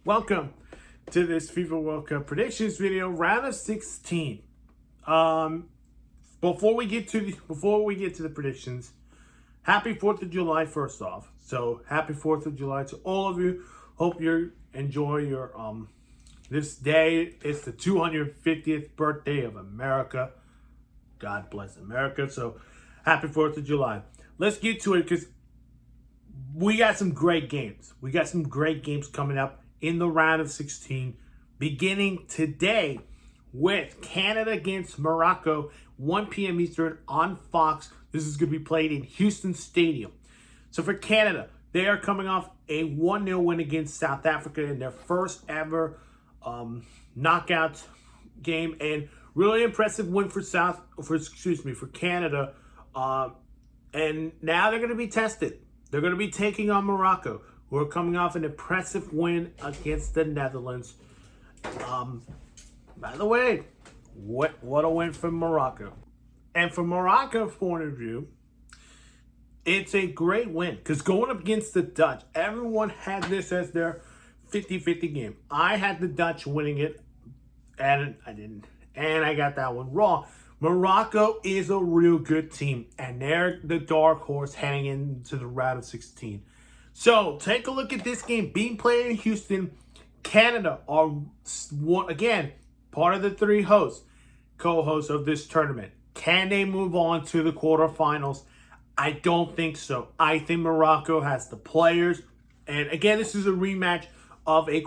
Welcome to this FIFA World Cup predictions video, round of 16. Before we get to the predictions, happy 4th of July first off. So happy 4th of July to all of you. Hope you enjoy your this day. It's the 250th birthday of America. God bless America. So happy 4th of July. Let's get to it because we got some great games. We got some great games coming up in the round of 16, beginning today with Canada against Morocco, 1 p.m. Eastern on Fox. This is going to be played in Houston Stadium. So for Canada, they are coming off a 1-0 win against South Africa in their first ever knockout game, and really impressive win for Canada. And now they're going to be tested. They're going to be taking on Morocco, who are coming off an impressive win against the Netherlands. By the way, what a win from Morocco. And from Morocco's point of view, it's a great win. Because going up against the Dutch, everyone had this as their 50-50 game. I had the Dutch winning it, and I didn't. And I got that one wrong. Morocco is a real good team, and they're the dark horse heading into the round of 16. So take a look at this game being played in Houston. Canada are, again, part of the three co-hosts of this tournament. Can they move on to the quarterfinals? I don't think so. I think Morocco has the players. And again, this is a rematch of a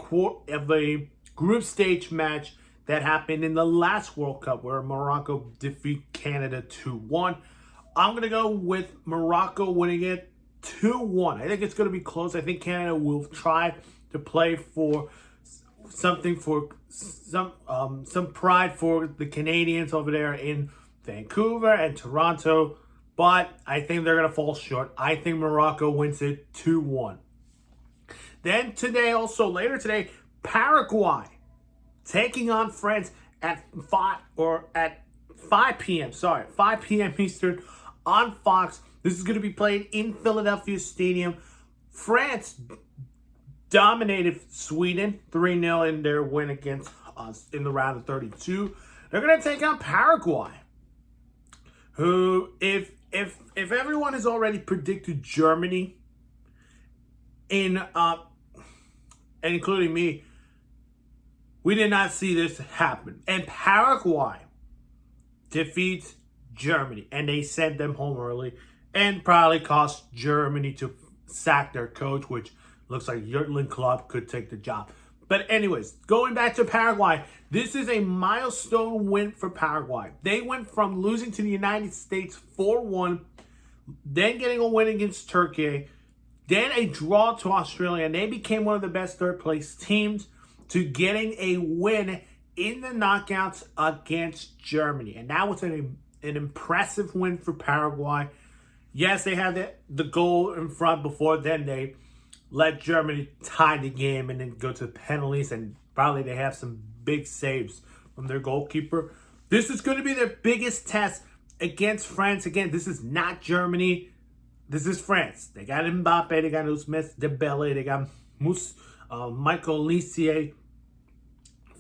group stage match that happened in the last World Cup where Morocco defeated Canada 2-1. I'm going to go with Morocco winning it 2-1. I think it's going to be close. I think Canada will try to play for something, for some pride for the Canadians over there in Vancouver and Toronto. But I think they're going to fall short. I think Morocco wins it 2-1. Then later today, Paraguay taking on France at 5 p.m. 5 p.m. Eastern on Fox. This is going to be played in Philadelphia Stadium. France dominated Sweden 3-0 in their win against us in the round of 32. They're going to take on Paraguay, who, if everyone has already predicted Germany, and including me, we did not see this happen. And Paraguay defeats Germany, and they sent them home early, and probably cost Germany to sack their coach, which looks like Jurgen Klopp could take the job. But anyways, going back to Paraguay, this is a milestone win for Paraguay. They went from losing to the United States 4-1, then getting a win against Turkey, then a draw to Australia, and they became one of the best third-place teams, to getting a win in the knockouts against Germany. And that was an impressive win for Paraguay. Yes, they had the goal in front before then. They let Germany tie the game and then go to penalties, and probably they have some big saves from their goalkeeper. This is going to be their biggest test against France. Again, this is not Germany. This is France. They got Mbappe, they got Ousmane Dembele, they got Michael Olise.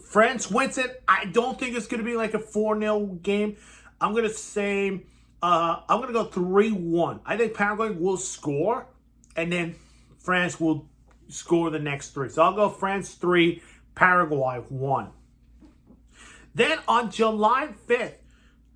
France wins it. I don't think it's going to be like a 4-0 game. I'm going to say, I'm going to go 3-1. I think Paraguay will score, and then France will score the next three. So I'll go France 3, Paraguay 1. Then on July 5th,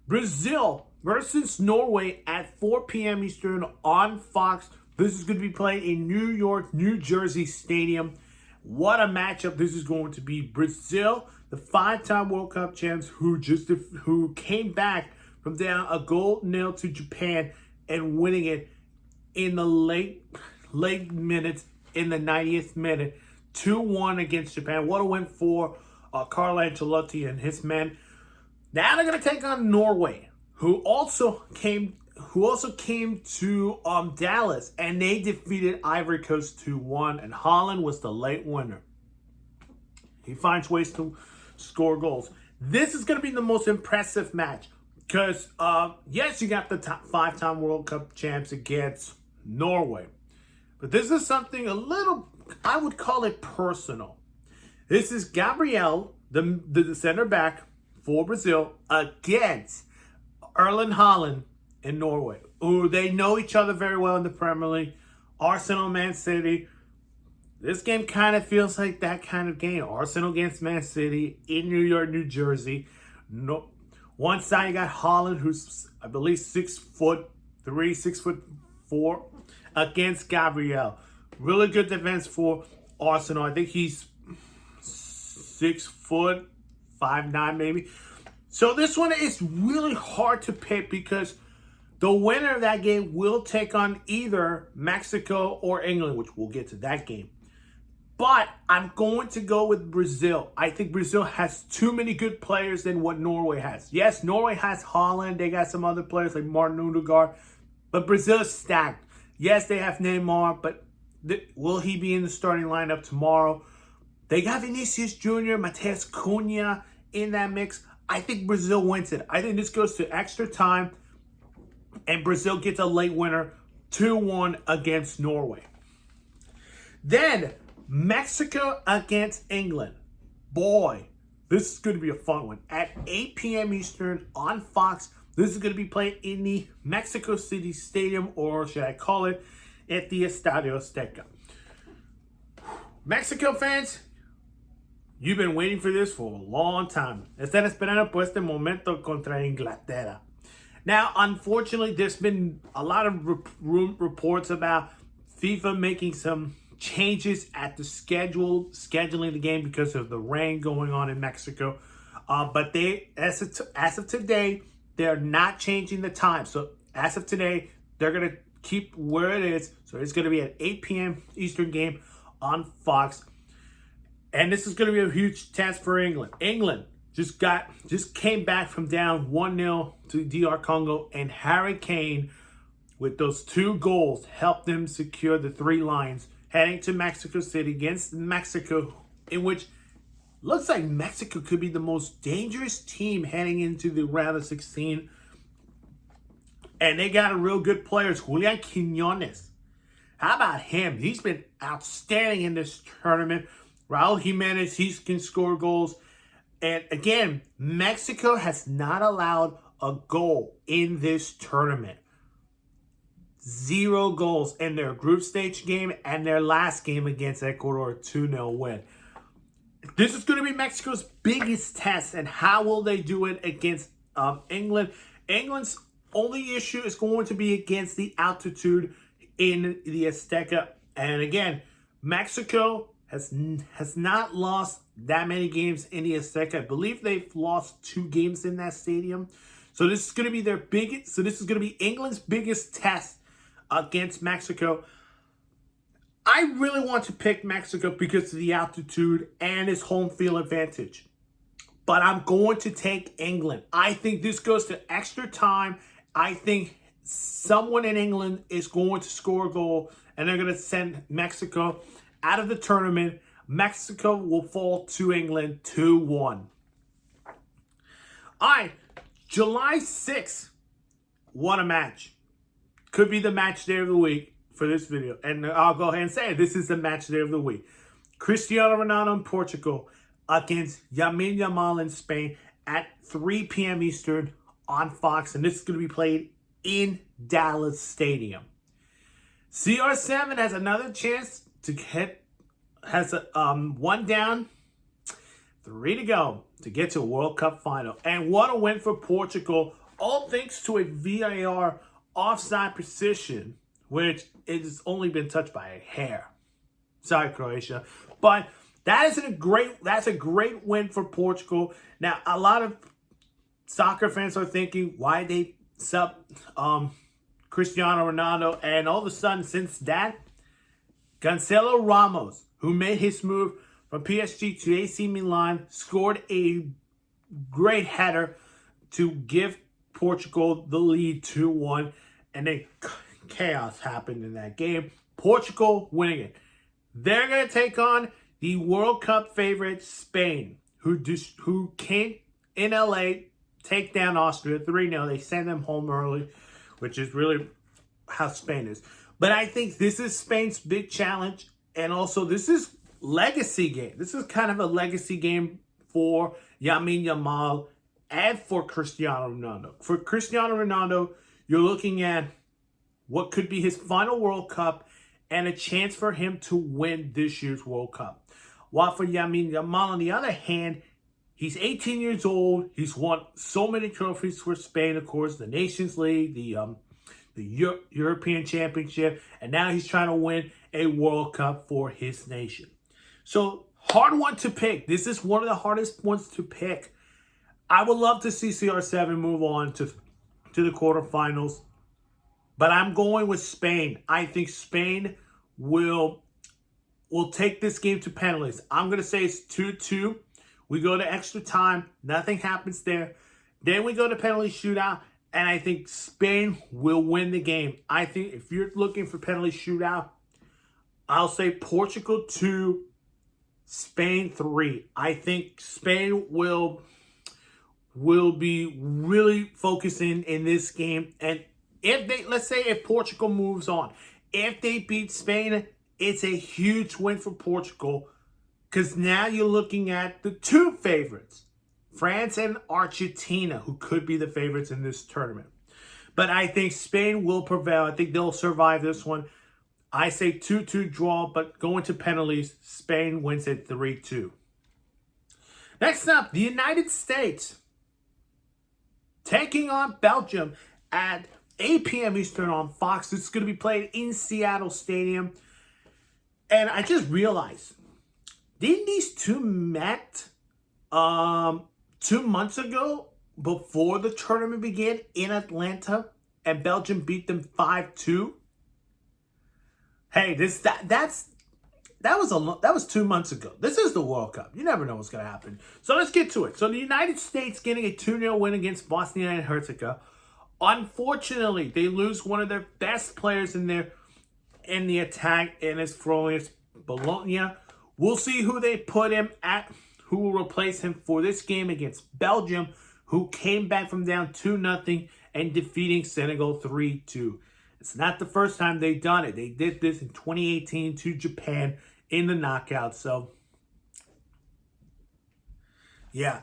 Brazil versus Norway at 4 p.m. Eastern on Fox. This is going to be played in New York, New Jersey Stadium. What a matchup this is going to be. Brazil, the 5-time World Cup champs, who came back from down a 0 to Japan and winning it in the late minutes, in the 90th minute, 2-1 against Japan. What a win for Carlo Ancelotti and his men. Now they're going to take on Norway, who also came to Dallas, and they defeated Ivory Coast 2-1, and Holland was the late winner. He finds ways to score goals. This is going to be the most impressive match because, yes, you got the 5-time World Cup champs against Norway, but this is something a little, I would call it personal. This is Gabriel, the center back for Brazil, against Erling Haaland in Norway, who they know each other very well in the Premier League. Arsenal, Man City. This game kind of feels like that kind of game. Arsenal against Man City in New York, New Jersey. No, one side you got Haaland, who's I believe 6'3", 6'4", against Gabriel. Really good defense for Arsenal. I think he's 6 foot, 5'9" maybe. So this one is really hard to pick because the winner of that game will take on either Mexico or England, which we'll get to that game. But I'm going to go with Brazil. I think Brazil has too many good players than what Norway has. Yes, Norway has Haaland. They got some other players like Martin Odegaard. But Brazil is stacked. Yes, they have Neymar, but will he be in the starting lineup tomorrow? They got Vinicius Jr., Mateus Cunha in that mix. I think Brazil wins it. I think this goes to extra time, and Brazil gets a late winner, 2-1 against Norway. Then, Mexico against England. Boy, this is going to be a fun one. At 8 p.m. Eastern on Fox, this is going to be played in the Mexico City Stadium, or should I call it, at the Estadio Azteca. Mexico fans, you've been waiting for this for a long time. Están esperando por este momento contra Inglaterra. Now, unfortunately, there's been a lot of reports about FIFA making some changes at the scheduling the game because of the rain going on in Mexico. But they, as of today, they're not changing the time. So as of today, they're going to keep where it is. So it's going to be at 8 p.m. Eastern game on Fox. And this is going to be a huge test for England. England just came back from down 1-0 to DR Congo, and Harry Kane, with those 2 goals, helped them secure the 3 lines heading to Mexico City against Mexico, in which looks like Mexico could be the most dangerous team heading into the round of 16. And they got a real good players, Julian Quiñones. How about him? He's been outstanding in this tournament. Raul Jimenez, he can score goals. And again, Mexico has not allowed a goal in this tournament. 0 goals in their group stage game and their last game against Ecuador, 2-0 win. This is going to be Mexico's biggest test, and how will they do it against England? England's only issue is going to be against the altitude in the Azteca. And again, Mexico has not lost that many games in the Azteca. I believe they've lost 2 games in that stadium. So this is going to be their biggest. So this is going to be England's biggest test against Mexico. I really want to pick Mexico because of the altitude and its home field advantage. But I'm going to take England. I think this goes to extra time. I think someone in England is going to score a goal, and they're going to send Mexico out of the tournament. Mexico will fall to England 2-1. All right, July 6th. What a match. Could be the match day of the week for this video. And I'll go ahead and say it. This is the match day of the week. Cristiano Ronaldo in Portugal against Yamal in Spain at 3 p.m. Eastern on Fox. And this is going to be played in Dallas Stadium. CR7 has another chance to has a 1 down, 3 to go to get to a World Cup final. And what a win for Portugal, all thanks to a VAR offside position, which has only been touched by a hair. Sorry, Croatia. But that's a great win for Portugal. Now, a lot of soccer fans are thinking, why they sub Cristiano Ronaldo? And all of a sudden, since that, Cancelo Ramos, who made his move from PSG to AC Milan, scored a great header to give Portugal the lead 2-1. And then chaos happened in that game. Portugal winning it. They're going to take on the World Cup favorite Spain, who came in LA, take down Austria 3-0. They send them home early, which is really how Spain is. But I think this is Spain's big challenge. And also, this is legacy game. This is kind of a legacy game for Yamal and for Cristiano Ronaldo. For Cristiano Ronaldo, you're looking at what could be his final World Cup and a chance for him to win this year's World Cup. While for Yamal, on the other hand, he's 18 years old. He's won so many trophies for Spain, of course, the Nations League, the European Championship, and now he's trying to win a World Cup for his nation. So, hard one to pick. This is one of the hardest ones to pick. I would love to see CR7 move on to the quarterfinals, but I'm going with Spain. I think Spain will take this game to penalties. I'm going to say it's 2-2. We go to extra time. Nothing happens there. Then we go to penalty shootout, and I think Spain will win the game. I think if you're looking for penalty shootout, I'll say Portugal 2, Spain 3. I think Spain will be really focusing in this game. And let's say if Portugal moves on, if they beat Spain, it's a huge win for Portugal, because now you're looking at the two favorites, France and Argentina, who could be the favorites in this tournament. But I think Spain will prevail. I think they'll survive this one. I say 2-2 draw, but going to penalties, Spain wins at 3-2. Next up, the United States taking on Belgium at 8 p.m. Eastern on Fox. It's going to be played in Seattle Stadium. And I just realized, didn't these two met 2 months ago before the tournament began in Atlanta, and Belgium beat them 5-2? Hey, that was 2 months ago. This is the World Cup. You never know what's going to happen. So let's get to it. So the United States getting a 2-0 win against Bosnia and Herzegovina. Unfortunately, they lose one of their best players in the attack, and it's Florian Bologna. We'll see who they put him at, who will replace him for this game against Belgium, who came back from down 2-0 and defeating Senegal 3-2. It's not the first time they've done it. They did this in 2018 to Japan in the knockout. So, yeah,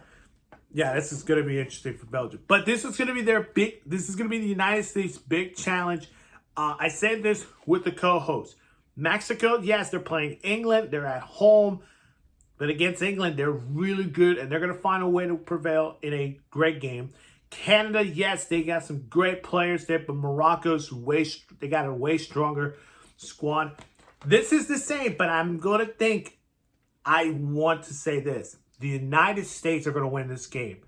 this is going to be interesting for Belgium. But this is going to be this is going to be the United States' big challenge. I said this with the co-host. Mexico, yes, they're playing England. They're at home. But against England, they're really good, and they're going to find a way to prevail in a great game. Canada, yes, they got some great players there, but Morocco's they got a way stronger squad. This is the same, but I'm going to I want to say this. The United States are going to win this game.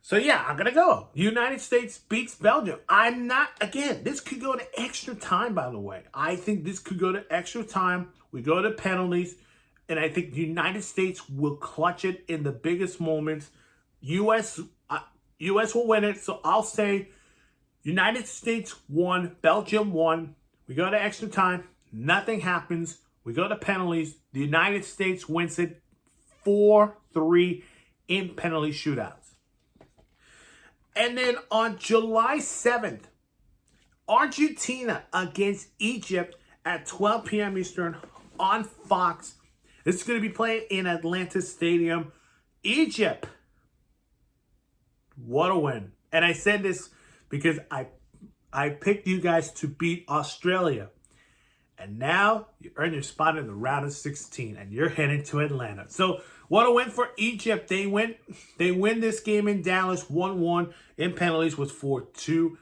So, yeah, I'm going to go. United States beats Belgium. This could go to extra time, by the way. I think this could go to extra time. We go to penalties, and I think the United States will clutch it in the biggest moments. U.S. will win it, so I'll say United States 1, Belgium 1. We go to extra time. Nothing happens. We go to penalties. The United States wins it 4-3 in penalty shootouts. And then on July 7th, Argentina against Egypt at 12 p.m. Eastern on Fox. This is going to be played in Atlanta Stadium. Egypt. What a win. And I said this because I picked you guys to beat Australia. And now you earn your spot in the round of 16 and you're heading to Atlanta. So what a win for Egypt. They win this game in Dallas 1-1. In penalties was 4-2.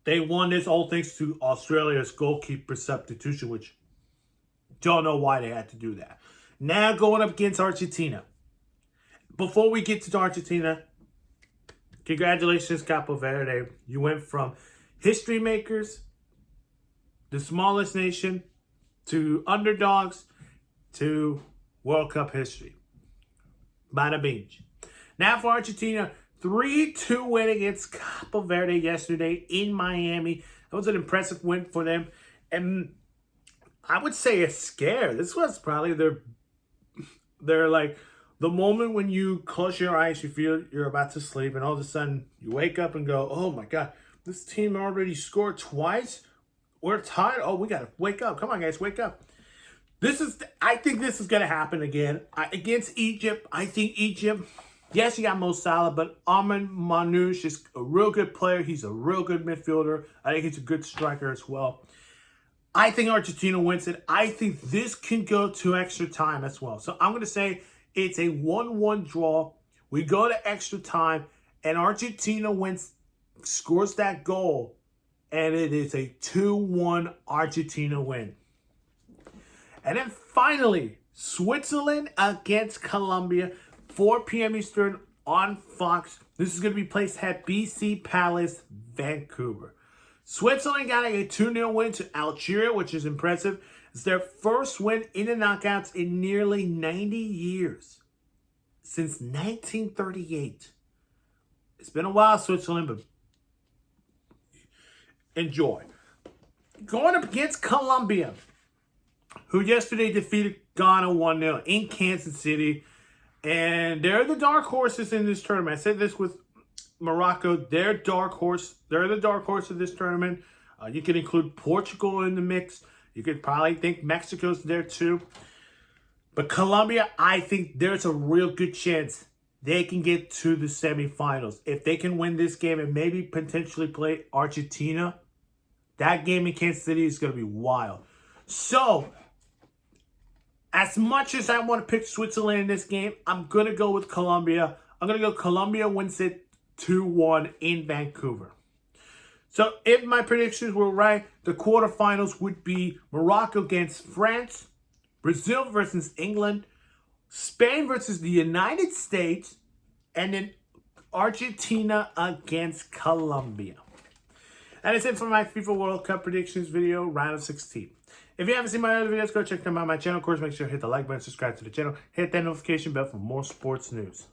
They won this all thanks to Australia's goalkeeper substitution, which don't know why they had to do that. Now going up against Argentina. Before we get to Argentina, congratulations, Capo Verde. You went from history makers, the smallest nation, to underdogs, to World Cup history. Bada bing. Now for Argentina, 3-2 win against Capo Verde yesterday in Miami. That was an impressive win for them. And I would say a scare. This was probably their like the moment when you close your eyes, you feel you're about to sleep, and all of a sudden you wake up and go, oh my God, this team already scored twice? We're tired. Oh, we got to wake up. Come on, guys, wake up. I think this is going to happen again. Against Egypt, I think Egypt, yes, you got Mo Salah, but Armin Manouche is a real good player. He's a real good midfielder. I think he's a good striker as well. I think Argentina wins it. I think this can go to extra time as well. So I'm going to say it's a 1-1 draw. We go to extra time, and Argentina wins, scores that goal, and it is a 2-1 Argentina win. And then finally, Switzerland against Colombia, 4 p.m. Eastern on Fox. This is going to be placed at BC Palace, Vancouver. Switzerland got a 2-0 win to Algeria, which is impressive. It's their first win in the knockouts in nearly 90 years, since 1938. It's been a while, Switzerland, but enjoy. Going up against Colombia, who yesterday defeated Ghana 1-0 in Kansas City. And they're the dark horses in this tournament. I said this with Morocco. They're dark horse. They're the dark horse of this tournament. You can include Portugal in the mix. You could probably think Mexico's there too. But Colombia, I think there's a real good chance they can get to the semifinals. If they can win this game and maybe potentially play Argentina, that game in Kansas City is going to be wild. So, as much as I want to pick Switzerland in this game, I'm going to go with Colombia. I'm going to go Colombia wins it 2-1 in Vancouver. So if my predictions were right, the quarterfinals would be Morocco against France, Brazil versus England, Spain versus the United States, and then Argentina against Colombia. That is it for my FIFA World Cup predictions video, round of 16. If you haven't seen my other videos, go check them out on my channel. Of course, make sure to hit the like button, subscribe to the channel, hit that notification bell for more sports news.